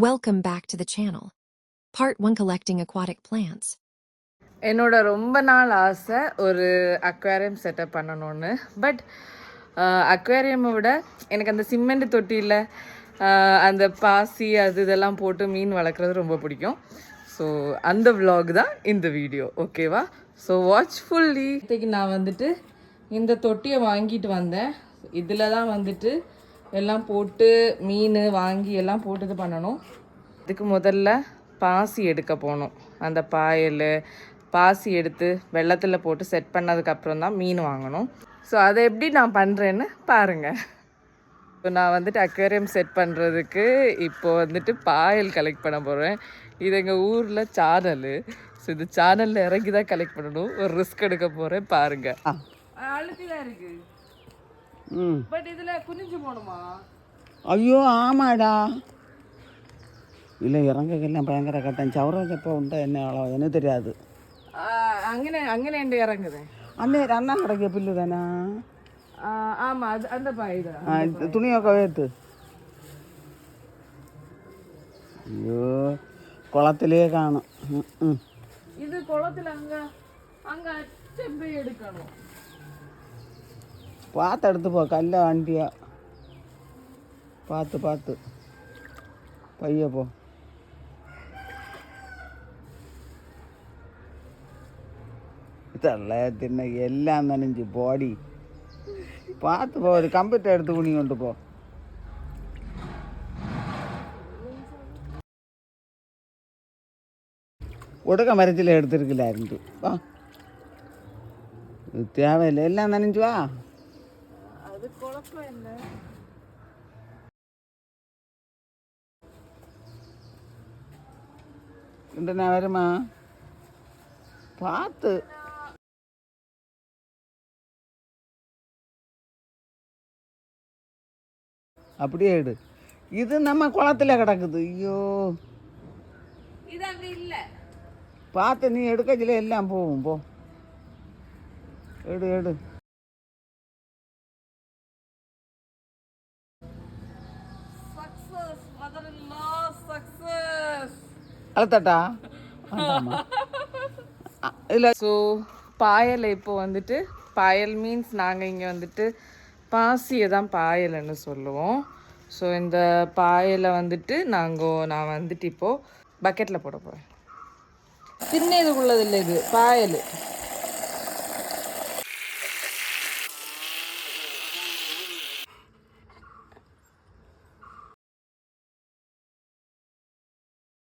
Welcome back to the channel. Part 1 Collecting Aquatic Plants. என்னோட ரொம்ப நாள் ஆசை ஒரு அக்வேரியம் செட்டப் பண்ணணும்னு. பட் அக்வேரியமை விட எனக்கு அந்த சிமெண்ட் தொட்டியில் அந்த பாசி இதெல்லாம் போட்டு மீன் வளர்க்குறது ரொம்ப பிடிக்கும். ஸோ அந்த விலாக் தான் இந்த வீடியோ, ஓகேவா? So watch fully. இன்னைக்கு நான் வந்துட்டு இந்த தொட்டியை வாங்கிட்டு வந்தேன். இதில் தான் வந்துட்டு எல்லாம் போட்டு மீன் வாங்கி எல்லாம் போட்டு பண்ணணும். இதுக்கு முதல்ல பாசி எடுக்க போகணும். அந்த பாசி எடுத்து வெள்ளத்தில் போட்டு செட் பண்ணதுக்கப்புறம் தான் மீன் வாங்கணும். ஸோ அதை எப்படி நான் பண்ணுறேன்னு பாருங்கள். ஸோ நான் வந்துட்டு அக்வேரியம் செட் பண்ணுறதுக்கு இப்போ வந்துட்டு பாயல் கலெக்ட் பண்ண போகிறேன். இது எங்கள் ஊரில் சேனலு. ஸோ இந்த சேனலில் இறங்கி தான் கலெக்ட் பண்ணணும். ஒரு ரிஸ்க் எடுக்க போகிறேன், பாருங்கள். அழுத்தி தான் இருக்குது. பட் இதில் குனிஞ்சு போகணுமா? ஐயோ ஆமாடா, இல்லை இறங்கெல்லாம் பயங்கர கட்டம். சவரப்போ உண்டா என்ன அளவு எனக்கு தெரியாது. അങ്ങനെ ഉണ്ട് ഇറങ്ങുത്. അണ്ണൻ കിടക്കിയ പുല്ല് തന്നെ. ആമാ അത് തുണിയൊക്കെ വേത്ത്. അയ്യോ കുളത്തിലേ കാണും. ഇത് കുളത്തിൽ അങ്ങ് ചെമ്പ് എടുക്കണോ? പാത്തെടുത്ത് പോ, കല്ല വണ്ടിയാ. പാത്ത് പയ്യെ പോ. തള്ളയത്തിന് എല്ലാം നനഞ്ച് ബോഡി. പാത്ത് പോ, ഒരു കമ്പ്യൂട്ടർ എടുത്ത് കുണി കൊണ്ട് പോ. ഒടുക്ക മരച്ചില എടുത്തിരിക്കില്ലായിരുന്നു. വാ, தேவையில்லை, எல்லாம் நனைஞ்சு வா. அது குழப்பம் இல்லை. நான் வருமா பார்த்து. அப்படியே எடு. இது நம்ம குளத்துல கிடக்குது. ஐயோ இது அங்க இல்ல. பார்த்து நீ எடுக்கச்சில எல்லாம் போகும். போ, எடு. Success, mother in law success. அழுத்தட்டா இல்லை. ஸோ பாயல் இப்போ வந்துட்டு பாயல் மீன்ஸ் நாங்கள் இங்கே வந்துட்டு பாசியை தான் பாயல்னு சொல்லுவோம். ஸோ இந்த பாயலை வந்துட்டு நான் வந்துட்டு இப்போது பக்கெட்டில் போட போகிறேன். சின்ன இதுக்குள்ளது இல்லை, இது பாயல்.